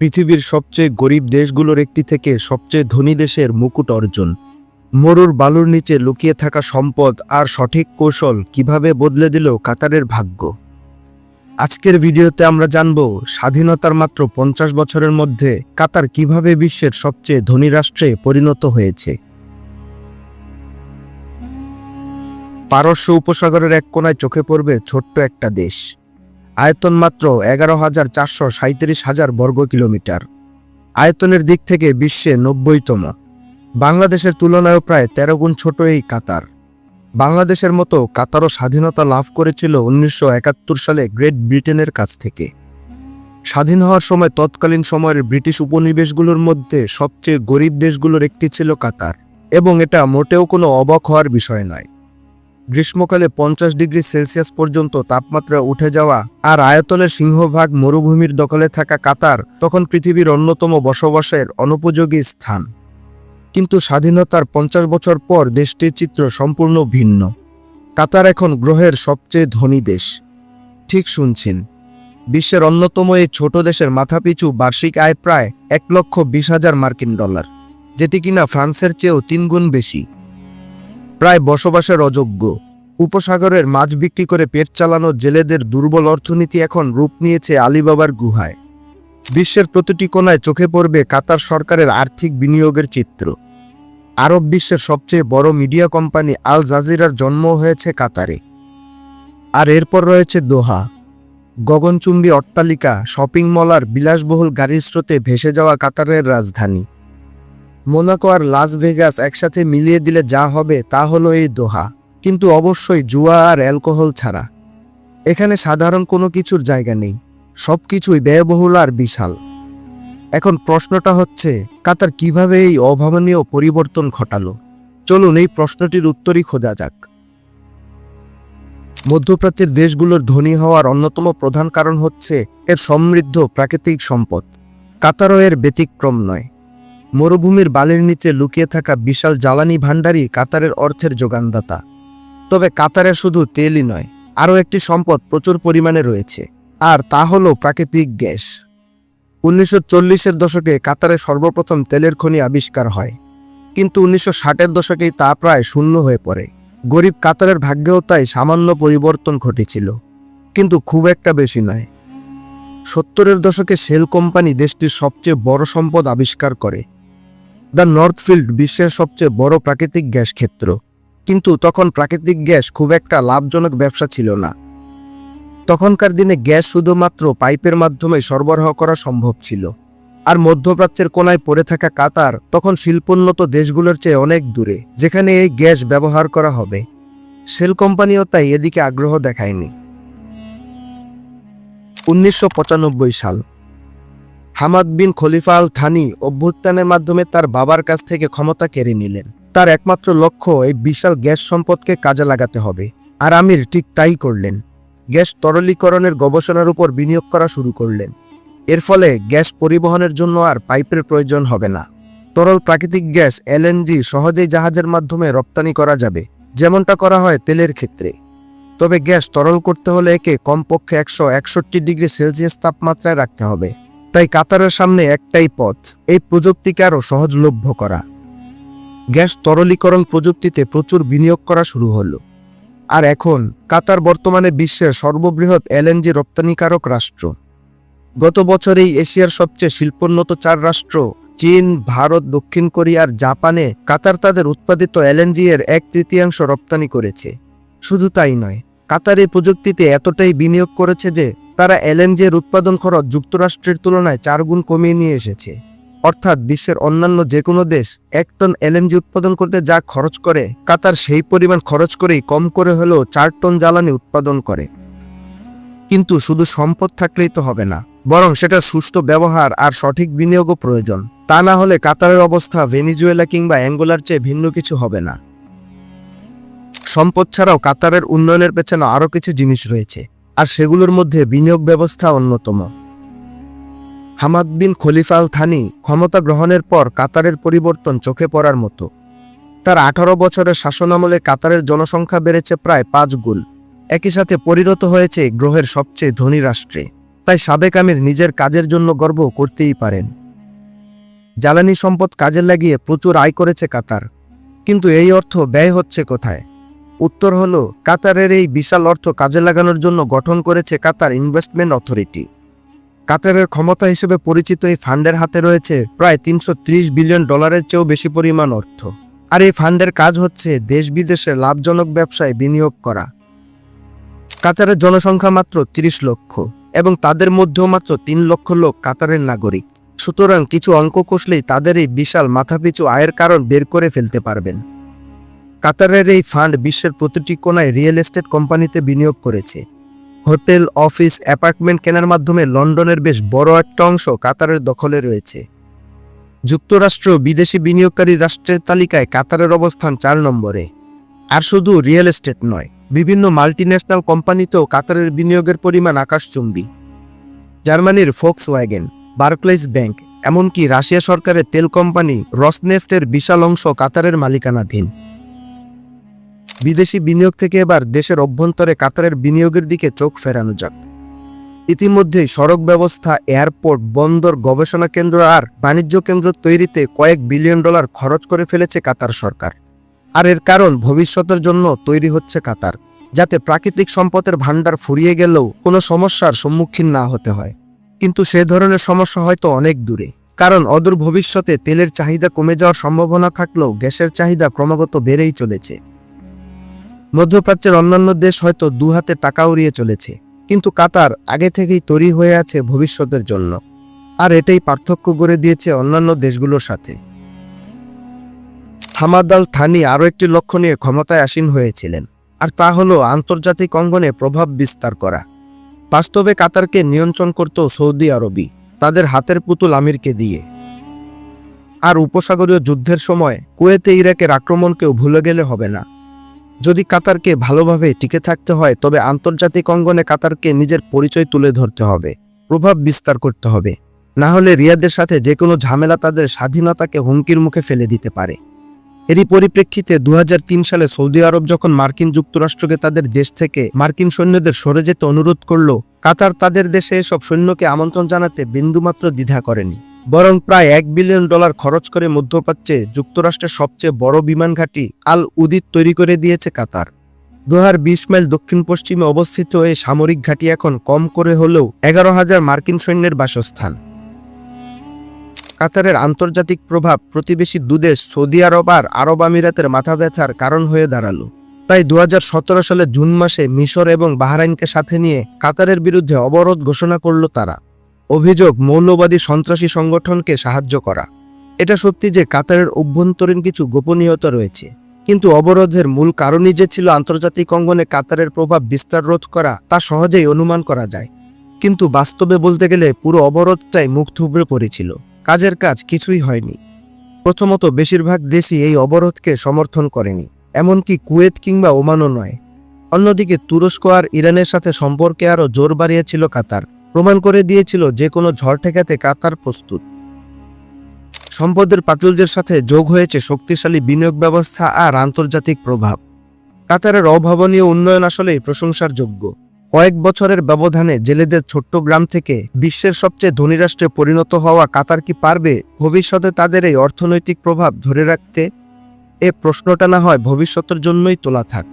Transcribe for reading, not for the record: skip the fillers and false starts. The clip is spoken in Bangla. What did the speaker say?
পৃথিবীর সবচেয়ে গরিব দেশগুলোর একটি থেকে সবচেয়ে ধনী দেশের মুকুট অর্জন। মরুর বালুর নিচে লুকিয়ে থাকা সম্পদ আর সঠিক কৌশল কিভাবে বদলে দিল কাতারের ভাগ্য। আজকের ভিডিওতে আমরা জানব স্বাধীনতার মাত্র 50 বছরের মধ্যে কাতার কিভাবে বিশ্বের সবচেয়ে ধনী রাষ্ট্রে পরিণত হয়েছে। পারস্য উপসাগরের এক কোণায় চোখে পড়বে ছোট্ট একটা দেশ। আয়তন মাত্র 11,437 বর্গ কিলোমিটার। আয়তনের দিক থেকে বিশ্বে 90তম। বাংলাদেশের তুলনায়ও প্রায় 13 গুণ ছোট এই কাতার। বাংলাদেশের মতো কাতারও স্বাধীনতা লাভ করেছিল 1971 সালে গ্রেট ব্রিটেনের কাছ থেকে। স্বাধীন হওয়ার সময় তৎকালীন সময়ের ব্রিটিশ উপনিবেশগুলোর মধ্যে সবচেয়ে গরিব দেশগুলোর একটি ছিল কাতার, এবং এটা মোটেও কোনো অবাক হওয়ার বিষয় নয়। গ্রীষ্মকালে 50 ডিগ্রি সেলসিয়াস পর্যন্ত তাপমাত্রা উঠে যাওয়া আর আয়তনের সিংহভাগ মরুভূমির দখলে থাকা কাতার তখন পৃথিবীর অন্যতম বসবাসের অনুপযোগী স্থান। কিন্তু স্বাধীনতার 50 বছর পর দেশটির চিত্র সম্পূর্ণ ভিন্ন। কাতার এখন গ্রহের সবচেয়ে ধনী দেশ। ঠিক শুনছেন, বিশ্বের অন্যতম এই ছোট দেশের মাথাপিছু বার্ষিক আয় প্রায় $1,20,000, যেটি কিনা ফ্রান্সের চেয়েও 3 গুণ বেশি। প্রায় বসবাসের অযোগ্য। উপসাগরের মাছ বিক্রি করে পেট চালানো জেলেদের দুর্বল অর্থনীতি এখন রূপ নিয়েছে আলিবাবার গুহায়। বিশ্বের প্রতিটি কোণায় চোখে পড়বে কাতার সরকারের আর্থিক বিনিয়োগের চিত্র। আরব বিশ্বের সবচেয়ে বড় মিডিয়া কোম্পানি আল জাজিরার জন্ম হয়েছে কাতারে। আর এরপর রয়েছে দোহা, গগনচুম্বী অট্টালিকা, শপিং মল আর বিলাসবহুল গাড়ির স্রোতে ভেসে যাওয়া কাতারের রাজধানী। মোনাকো আর লাস ভেগাস একসাথে মিলিয়ে দিলে যা হবে তা হলো এই দোহা, কিন্তু অবশ্যই জুয়া আর অ্যালকোহল ছাড়া। এখানে সাধারণ কোনো কিছুর জায়গা নেই, সবকিছুই ব্যয়বহুল আর বিশাল। এখন প্রশ্নটা হচ্ছে, কাতার কিভাবে এই অভাবনীয় পরিবর্তন ঘটালো? চলুন এই প্রশ্নটির উত্তরই খোঁজা যাক। মধ্যপ্রাচ্যের দেশগুলোর ধনী হওয়ার অন্যতম প্রধান কারণ হচ্ছে এর সমৃদ্ধ প্রাকৃতিক সম্পদ। কাতারও এর ব্যতিক্রম নয়। মরুভূমির বালির নিচে লুকিয়ে থাকা বিশাল জ্বালানি ভাণ্ডারই কাতারের অর্থের যোগানদাতা। তবে কাতারে শুধু তেলই নয়, আরও একটি সম্পদ প্রচুর পরিমাণে রয়েছে, আর তা হলো প্রাকৃতিক গ্যাস। 1940-এর দশকে কাতারে সর্বপ্রথম তেলের খনি আবিষ্কার হয়, কিন্তু 1960-এর দশকেই তা প্রায় শূন্য হয়ে পড়ে। গরিব কাতারের ভাগ্যেও তাই সামান্য পরিবর্তন ঘটেছিল, কিন্তু খুব একটা বেশি নয়। 70-এর দশকে শেল কোম্পানি দেশটির সবচেয়ে বড় সম্পদ আবিষ্কার করে। দ্য নর্থ ফিল্ড বিশ্বের সবচেয়ে বড় প্রাকৃতিক গ্যাস ক্ষেত্র, কিন্তু তখন প্রাকৃতিক গ্যাস খুব একটা লাভজনক ব্যবসা ছিল না। তখনকার দিনে গ্যাস শুধুমাত্র পাইপের মাধ্যমে সরবরাহ করা সম্ভব ছিল, আর মধ্যপ্রাচ্যের কোণায় পড়ে থাকা কাতার তখন শিল্পোন্নত দেশগুলোর চেয়ে অনেক দূরে, যেখানে এই গ্যাস ব্যবহার করা হবে। শেল কোম্পানিও তাই এদিকে আগ্রহ দেখায়নি। 1995 সাল, হামাদ বিন খলিফা আল থানি অভ্যুত্থানের মাধ্যমে তার বাবার কাছ থেকে ক্ষমতা কেড়ে নিলেন। তার একমাত্র লক্ষ্য এই বিশাল গ্যাস সম্পদকে কাজে লাগাতে হবে, আর আমির ঠিক তাই করলেন। গ্যাস তরলীকরণের গবেষণার উপর বিনিয়োগ করা শুরু করলেন। এর ফলে গ্যাস পরিবহনের জন্য আর পাইপের প্রয়োজন হবে না। তরল প্রাকৃতিক গ্যাস এলএনজি সহজেই জাহাজের মাধ্যমে রপ্তানি করা যাবে, যেমনটা করা হয় তেলের ক্ষেত্রে। তবে গ্যাস তরল করতে হলে একে কমপক্ষে 161 ডিগ্রি সেলসিয়াস তাপমাত্রায় রাখতে হবে। তাই কাতারের সামনে একটাই পথ, এই প্রযুক্তিকে আরও সহজলভ্য করা। গ্যাস তরলীকরণ প্রযুক্তিতে প্রচুর বিনিয়োগ করা শুরু হলো, আর এখন কাতার বর্তমানে বিশ্বের সর্ববৃহৎ এলএনজি রপ্তানিকারক রাষ্ট্র। গত বছরেই এশিয়ার সবচেয়ে শিল্পোন্নত 4 রাষ্ট্র চীন, ভারত, দক্ষিণ কোরিয়া আর জাপানে কাতার তাদের উৎপাদিত এলএনজি এর 1/3 রপ্তানি করেছে। শুধু তাই নয়, কাতার এই প্রযুক্তিতে এতটাই বিনিয়োগ করেছে যে তারা এলএনজি এর উৎপাদন খরচ যুক্তরাষ্ট্রের তুলনায় 4 গুণ কমিয়ে নিয়ে এসেছে। অর্থাৎ বিশ্বের অন্যান্য যে কোনো দেশ 1 টন এলএনজি উৎপাদন করতে যা খরচ করে, কাতার সেই পরিমাণ খরচ করেই কম করে হলেও 4 টন জ্বালানি উৎপাদন করে। কিন্তু শুধু সম্পদ থাকলেই তো হবে না, বরং সেটা সুষ্ঠু ব্যবহার আর সঠিক বিনিয়োগও প্রয়োজন। তা না হলে কাতারের অবস্থা ভেনিজুয়েলা কিংবা অ্যাঙ্গোলার চেয়ে ভিন্ন কিছু হবে না। সম্পদ ছাড়াও কাতারের উন্নয়নের পেছনে আরও কিছু জিনিস রয়েছে, আর সেগুলোর মধ্যে বিনিয়োগ ব্যবস্থা অন্যতম। হামাদ বিন খলিফা আল থানি ক্ষমতা গ্রহণের পর কাতারের পরিবর্তন চোখে পড়ার মতো। তার 18 বছরের শাসনামলে কাতারের জনসংখ্যা বেড়েছে প্রায় 5 গুণ। একই সাথে পরিণত হয়েছে গ্রহের সবচেয়ে ধনী রাষ্ট্রে। তাই সাবেক আমির নিজের কাজের জন্য গর্ব করতেই পারেন। জ্বালানি সম্পদ কাজে লাগিয়ে প্রচুর আয় করেছে কাতার, কিন্তু এই অর্থ ব্যয় হচ্ছে কোথায়? উত্তর হলো, কাতারের এই বিশাল অর্থ কাজে লাগানোর জন্য গঠন করেছে কাতার ইনভেস্টমেন্ট অথরিটি। কাতারের ক্ষমতা হিসেবে পরিচিত এই ফান্ডের হাতে রয়েছে প্রায় $330 বিলিয়ন চেয়েও বেশি পরিমাণ অর্থ। আর এই ফান্ডের কাজ হচ্ছে দেশ বিদেশে লাভজনক ব্যবসায় বিনিয়োগ করা। কাতারের জনসংখ্যা মাত্র 30 লক্ষ এবং তাদের মধ্যেও মাত্র 3 লক্ষ লোক কাতারের নাগরিক। সুতরাং কিছু অঙ্ক কষলেই তাদের এই বিশাল মাথাপিছু আয়ের কারণ বের করে ফেলতে পারবেন। কাতারের এই ফান্ড বিশ্বের প্রতিটি কোণায় রিয়েল এস্টেট কোম্পানিতে বিনিয়োগ করেছে। হোটেল, অফিস, অ্যাপার্টমেন্ট কেনার মাধ্যমে লন্ডনের বেশ বড় একটা অংশ কাতারের দখলে রয়েছে। যুক্তরাষ্ট্র বিদেশি বিনিয়োগকারী রাষ্ট্রের তালিকায় কাতারের অবস্থান 4 নম্বরে। আর শুধু রিয়েল এস্টেট নয়, বিভিন্ন মাল্টিন্যাশনাল কোম্পানিতেও কাতারের বিনিয়োগের পরিমাণ আকাশচুম্বী। জার্মানির ফোক্সওয়াগেন, বার্কলেস ব্যাংক, এমনকি রাশিয়া সরকারের তেল কোম্পানি রসনেফটের বিশাল অংশ কাতারের মালিকানাধীন। বিদেশি বিনিয়োগ থেকে এবার দেশের অভ্যন্তরে কাতারের বিনিয়োগের দিকে চোখ ফেরানো যাক। ইতিমধ্যেই সড়ক ব্যবস্থা, এয়ারপোর্ট, বন্দর, গবেষণা কেন্দ্র আর বাণিজ্য কেন্দ্র তৈরিতে কয়েক বিলিয়ন ডলার খরচ করে ফেলেছে কাতার সরকার। আর এর কারণ ভবিষ্যতের জন্য তৈরি হচ্ছে কাতার, যাতে প্রাকৃতিক সম্পদের ভাণ্ডার ফুরিয়ে গেলেও কোনো সমস্যার সম্মুখীন না হতে হয়। কিন্তু সে ধরনের সমস্যা হয়তো অনেক দূরে, কারণ অদূর ভবিষ্যতে তেলের চাহিদা কমে যাওয়ার সম্ভাবনা থাকলেও গ্যাসের চাহিদা ক্রমাগত বেড়েই চলেছে। মধ্যপ্রাচ্যের অন্যান্য দেশ হয়তো দুহাতে টাকা উড়িয়ে চলেছে, কিন্তু কাতার আগে থেকেই তৈরি হয়ে আছে ভবিষ্যতের জন্য। আর এটাই পার্থক্য গড়ে দিয়েছে অন্যান্য দেশগুলোর সাথে। হামাদ আল থানি আরও একটি লক্ষ্য নিয়ে ক্ষমতায় আসীন হয়েছিলেন, আর তা হলো আন্তর্জাতিক অঙ্গনে প্রভাব বিস্তার করা। বাস্তবে কাতারকে নিয়ন্ত্রণ করত সৌদি আরবই, তাদের হাতের পুতুল আমিরকে দিয়ে। আর উপসাগরীয় যুদ্ধের সময় কুয়েতে ইরাকের আক্রমণকেও ভুলে গেলে হবে না। যদি কাতারকে ভালোভাবে টিকে থাকতে হয়, তবে আন্তর্জাতিক অঙ্গনে কাতারকে নিজের পরিচয় তুলে ধরতে হবে, প্রভাব বিস্তার করতে হবে। না হলে রিয়াদের সাথে যে কোনো ঝামেলা তাদের স্বাধীনতাকে হুমকির মুখে ফেলে দিতে পারে। এরই পরিপ্রেক্ষিতে 2003 সালে সৌদি আরব যখন মার্কিন যুক্তরাষ্ট্রকে তাদের দেশ থেকে মার্কিন সৈন্যদের সরে যেতে অনুরোধ করল, কাতার তাদের দেশে এসব সৈন্যকে আমন্ত্রণ জানাতে বিন্দুমাত্র দ্বিধা করেনি, বরং প্রায় $1 বিলিয়ন খরচ করে মধ্যপ্রাচ্যে যুক্তরাষ্ট্রের সবচেয়ে বড় বিমান ঘাঁটি আল উদিদ তৈরি করে দিয়েছে কাতার। 20 মাইল দক্ষিণ পশ্চিমে অবস্থিত এই সামরিক ঘাঁটি এখন কম করে হলেও 11,000 মার্কিন সৈন্যের বাসস্থান। কাতারের আন্তর্জাতিক প্রভাব প্রতিবেশী দুদেশ সৌদি আরব আর আরব আমিরাতের মাথা ব্যথার কারণ হয়ে দাঁড়ালো। তাই 2017 সালে জুন মাসে মিশর এবং বাহরাইনকে সাথে নিয়ে কাতারের বিরুদ্ধে অবরোধ ঘোষণা করল তারা। অভিযোগ, মৌলবাদী সন্ত্রাসী সংগঠনকে সাহায্য করা। এটা সত্যি যে কাতারের অভ্যন্তরীণ কিছু গোপনীয়তা রয়েছে, কিন্তু অবরোধের মূল কারণই যে ছিল আন্তর্জাতিক অঙ্গনে কাতারের প্রভাব বিস্তার রোধ করা, তা সহজেই অনুমান করা যায়। কিন্তু বাস্তবে বলতে গেলে পুরো অবরোধটাই মুখ থুবড়ে পড়েছিল, কাজের কাজ কিছুই হয়নি। প্রথমত, বেশিরভাগ দেশই এই অবরোধকে সমর্থন করেনি, এমনকি কুয়েত কিংবা ওমানও নয়। অন্যদিকে তুরস্ক আর ইরানের সাথে সম্পর্কে আরও জোর বাড়িয়েছিল কাতার, প্রমাণ করে দিয়েছিল যে কোনো ঝড় ঠেকাতে কাতার প্রস্তুত। সম্পদের প্রাচুর্যের সাথে যোগ হয়েছে শক্তিশালী বিনিয়োগ ব্যবস্থা আর আন্তর্জাতিক প্রভাব। কাতারের অভাবনীয় উন্নয়ন আসলেই প্রশংসার যোগ্য। কয়েক বছরের ব্যবধানে জেলেদের ছোট্ট গ্রাম থেকে বিশ্বের সবচেয়ে ধনী রাষ্ট্রে পরিণত হওয়া কাতার কি পারবে ভবিষ্যতে তাদের এই অর্থনৈতিক প্রভাব ধরে রাখতে? এ প্রশ্নটা না হয় ভবিষ্যতের জন্যই তোলা থাক।